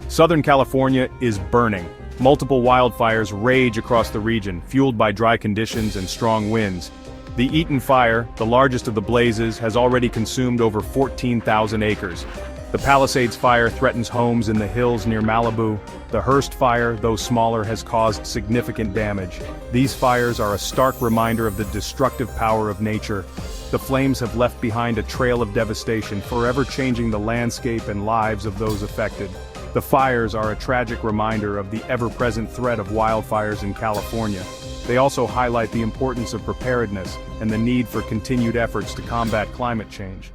Southern California is burning. Multiple wildfires rage across the region, fueled by dry conditions and strong winds. The Eaton Fire, the largest of the blazes, has already consumed over 14,000 acres. The Palisades Fire threatens homes in the hills near Malibu. The Hearst Fire, though smaller, has caused significant damage. These fires are a stark reminder of the destructive power of nature. The flames have left behind a trail of devastation, forever changing the landscape and lives of those affected. The fires are a tragic reminder of the ever-present threat of wildfires in California. They also highlight the importance of preparedness and the need for continued efforts to combat climate change.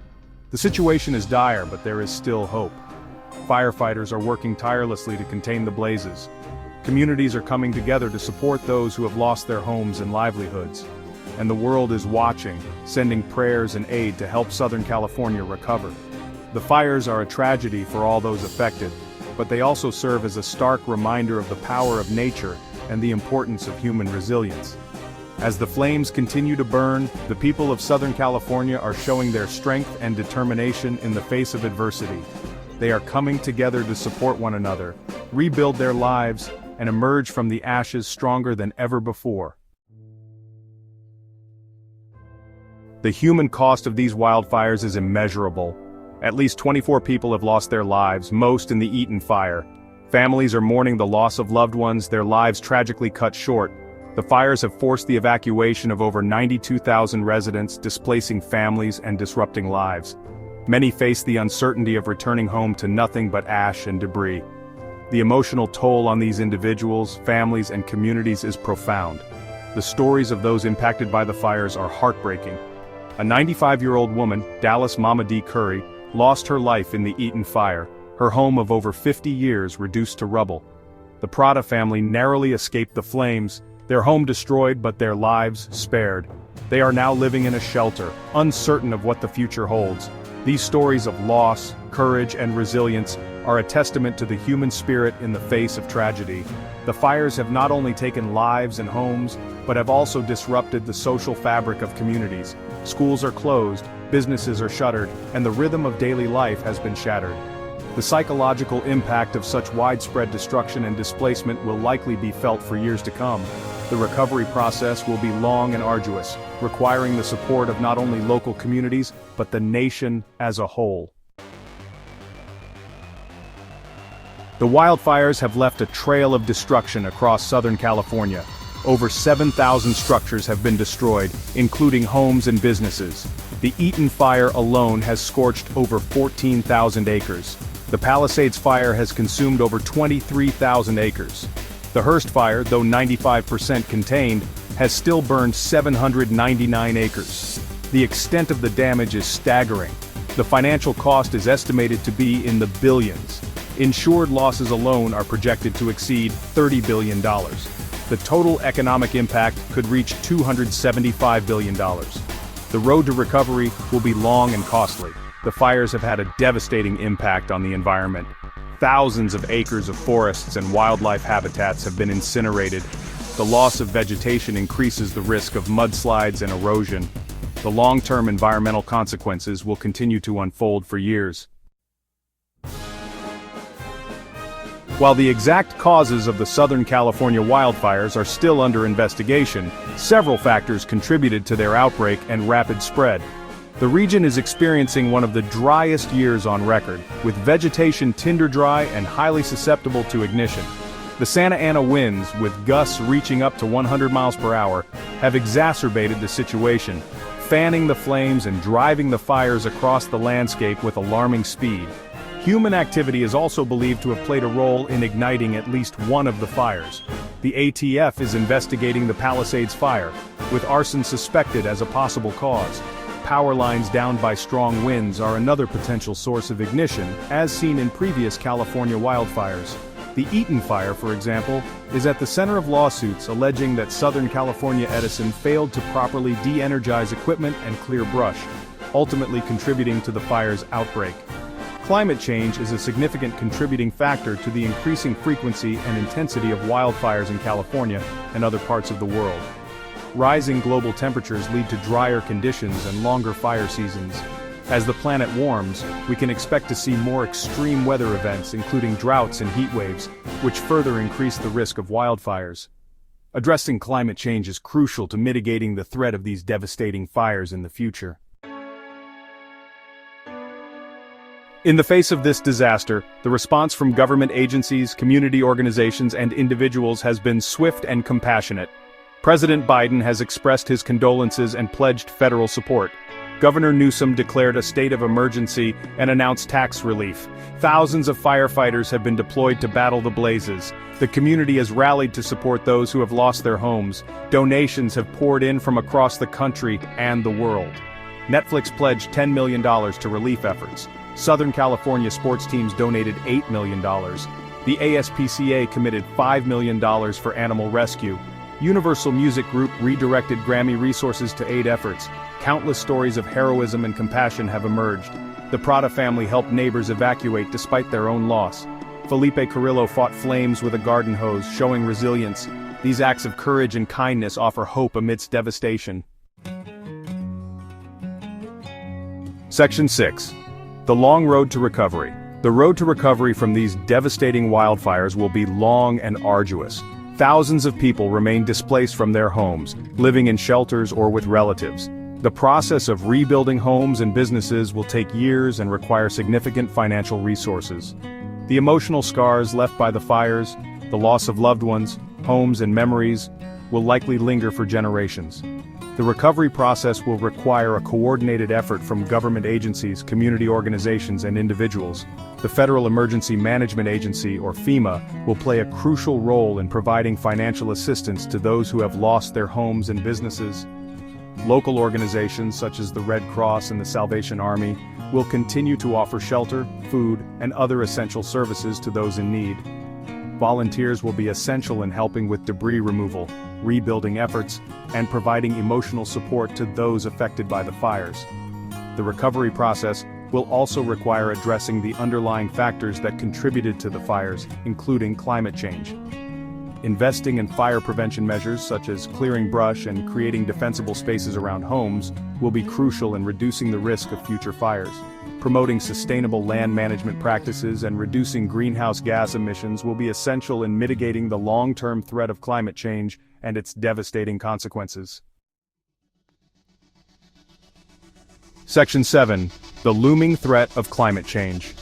The situation is dire, but there is still hope. Firefighters are working tirelessly to contain the blazes. Communities are coming together to support those who have lost their homes and livelihoods. And the world is watching, sending prayers and aid to help Southern California recover. The fires are a tragedy for all those affected, but they also serve as a stark reminder of the power of nature and the importance of human resilience. As the flames continue to burn, the people of Southern California are showing their strength and determination in the face of adversity. They are coming together to support one another, rebuild their lives, and emerge from the ashes stronger than ever before. The human cost of these wildfires is immeasurable. At least 24 people have lost their lives, most in the Eaton Fire. Families are mourning the loss of loved ones, their lives tragically cut short. The fires have forced the evacuation of over 92,000 residents, displacing families and disrupting lives. Many face the uncertainty of returning home to nothing but ash and debris. The emotional toll on these individuals, families, and communities is profound. The stories of those impacted by the fires are heartbreaking. A 95-year-old woman, Dallas Mama D. Curry, lost her life in the Eaton Fire, her home of over 50 years reduced to rubble. The Prada family narrowly escaped the flames, their home destroyed but their lives spared. They are now living in a shelter, uncertain of what the future holds. These stories of loss, courage, and resilience are a testament to the human spirit in the face of tragedy. The fires have not only taken lives and homes, but have also disrupted the social fabric of communities. Schools are closed, businesses are shuttered, and the rhythm of daily life has been shattered. The psychological impact of such widespread destruction and displacement will likely be felt for years to come. The recovery process will be long and arduous, requiring the support of not only local communities, but the nation as a whole. The wildfires have left a trail of destruction across Southern California. Over 7,000 structures have been destroyed, including homes and businesses. The Eaton Fire alone has scorched over 14,000 acres. The Palisades Fire has consumed over 23,000 acres. The Hearst Fire, though 95% contained, has still burned 799 acres. The extent of the damage is staggering. The financial cost is estimated to be in the billions. Insured losses alone are projected to exceed $30 billion. The total economic impact could reach $275 billion. The road to recovery will be long and costly. The fires have had a devastating impact on the environment. Thousands of acres of forests and wildlife habitats have been incinerated. The loss of vegetation increases the risk of mudslides and erosion. The long-term environmental consequences will continue to unfold for years. While the exact causes of the Southern California wildfires are still under investigation, several factors contributed to their outbreak and rapid spread. The region is experiencing one of the driest years on record, with vegetation tinder dry and highly susceptible to ignition. The Santa Ana winds, with gusts reaching up to 100 miles per hour, have exacerbated the situation, fanning the flames and driving the fires across the landscape with alarming speed. Human activity is also believed to have played a role in igniting at least one of the fires. The ATF is investigating the Palisades Fire, with arson suspected as a possible cause. Power lines downed by strong winds are another potential source of ignition, as seen in previous California wildfires. The Eaton Fire, for example, is at the center of lawsuits alleging that Southern California Edison failed to properly de-energize equipment and clear brush, ultimately contributing to the fire's outbreak. Climate change is a significant contributing factor to the increasing frequency and intensity of wildfires in California and other parts of the world. Rising global temperatures lead to drier conditions and longer fire seasons. As the planet warms, we can expect to see more extreme weather events, including droughts and heat waves, which further increase the risk of wildfires. Addressing climate change is crucial to mitigating the threat of these devastating fires in the future. In the face of this disaster, the response from government agencies, community organizations, and individuals has been swift and compassionate. President Biden has expressed his condolences and pledged federal support. Governor Newsom declared a state of emergency and announced tax relief. Thousands of firefighters have been deployed to battle the blazes. The community has rallied to support those who have lost their homes. Donations have poured in from across the country and the world. Netflix pledged $10 million to relief efforts. Southern California sports teams donated $8 million. The ASPCA committed $5 million for animal rescue. Universal Music Group redirected Grammy resources to aid efforts. Countless stories of heroism and compassion have emerged. The Prada family helped neighbors evacuate despite their own loss. Felipe Carrillo fought flames with a garden hose, showing resilience. These acts of courage and kindness offer hope amidst devastation. Section 6. The long road to recovery. The road to recovery from these devastating wildfires will be long and arduous. Thousands of people remain displaced from their homes, living in shelters or with relatives. The process of rebuilding homes and businesses will take years and require significant financial resources. The emotional scars left by the fires, the loss of loved ones, homes and memories, will likely linger for generations. The recovery process will require a coordinated effort from government agencies, community organizations, and individuals. The Federal Emergency Management Agency, or FEMA, will play a crucial role in providing financial assistance to those who have lost their homes and businesses. Local organizations such as the Red Cross and the Salvation Army will continue to offer shelter, food, and other essential services to those in need. Volunteers will be essential in helping with debris removal, rebuilding efforts, and providing emotional support to those affected by the fires. The recovery process will also require addressing the underlying factors that contributed to the fires, including climate change. Investing in fire prevention measures such as clearing brush and creating defensible spaces around homes will be crucial in reducing the risk of future fires. Promoting sustainable land management practices and reducing greenhouse gas emissions will be essential in mitigating the long-term threat of climate change and its devastating consequences. Section 7. The looming threat of climate change.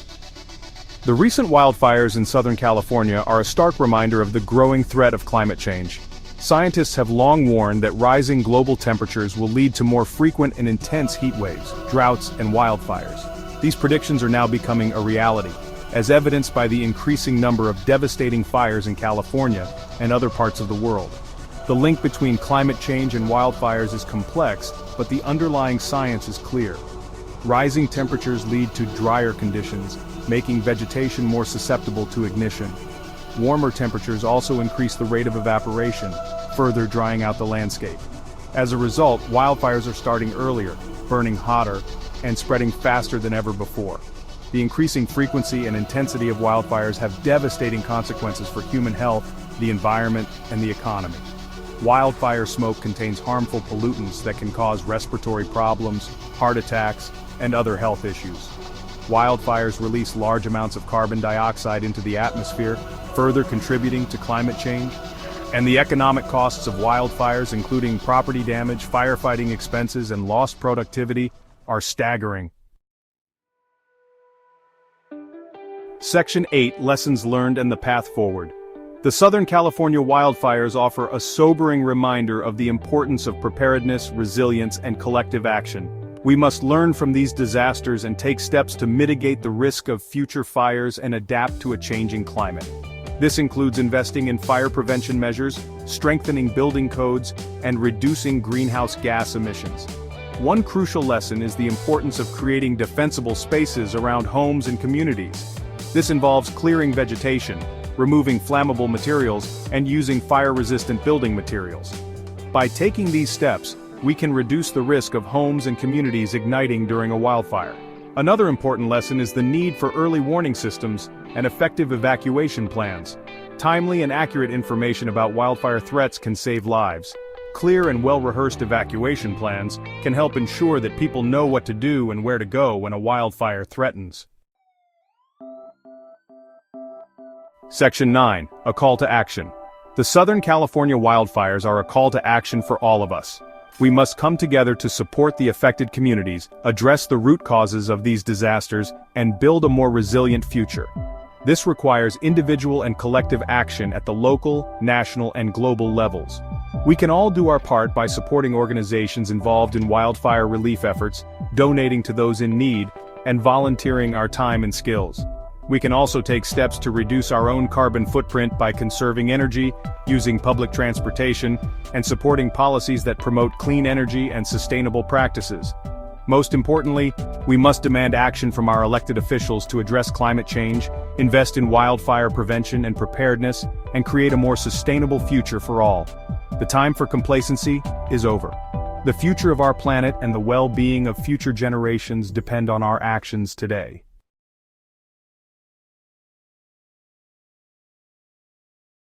The recent wildfires in Southern California are a stark reminder of the growing threat of climate change. Scientists have long warned that rising global temperatures will lead to more frequent and intense heat waves, droughts, and wildfires. These predictions are now becoming a reality, as evidenced by the increasing number of devastating fires in California and other parts of the world. The link between climate change and wildfires is complex, but the underlying science is clear. Rising temperatures lead to drier conditions, making vegetation more susceptible to ignition. Warmer temperatures also increase the rate of evaporation, further drying out the landscape. As a result, wildfires are starting earlier, burning hotter, and spreading faster than ever before. The increasing frequency and intensity of wildfires have devastating consequences for human health, the environment, and the economy. Wildfire smoke contains harmful pollutants that can cause respiratory problems, heart attacks, and other health issues. Wildfires release large amounts of carbon dioxide into the atmosphere, further contributing to climate change. And the economic costs of wildfires, including property damage, firefighting expenses, and lost productivity, are staggering. Section 8. Lessons learned and the path forward. The Southern California wildfires offer a sobering reminder of the importance of preparedness, resilience, and collective action. We must learn from these disasters and take steps to mitigate the risk of future fires and adapt to a changing climate. This includes investing in fire prevention measures, strengthening building codes, and reducing greenhouse gas emissions. One crucial lesson is the importance of creating defensible spaces around homes and communities. This involves clearing vegetation, removing flammable materials, and using fire-resistant building materials. By taking these steps, we can reduce the risk of homes and communities igniting during a wildfire. Another important lesson is the need for early warning systems and effective evacuation plans. Timely and accurate information about wildfire threats can save lives. Clear and well-rehearsed evacuation plans can help ensure that people know what to do and where to go when a wildfire threatens. Section 9. A call to action. The Southern California wildfires are a call to action for all of us. We must come together to support the affected communities, address the root causes of these disasters, and build a more resilient future. This requires individual and collective action at the local, national, and global levels. We can all do our part by supporting organizations involved in wildfire relief efforts, donating to those in need, and volunteering our time and skills. We can also take steps to reduce our own carbon footprint by conserving energy, using public transportation, and supporting policies that promote clean energy and sustainable practices. Most importantly, we must demand action from our elected officials to address climate change, invest in wildfire prevention and preparedness, and create a more sustainable future for all. The time for complacency is over. The future of our planet and the well-being of future generations depend on our actions today.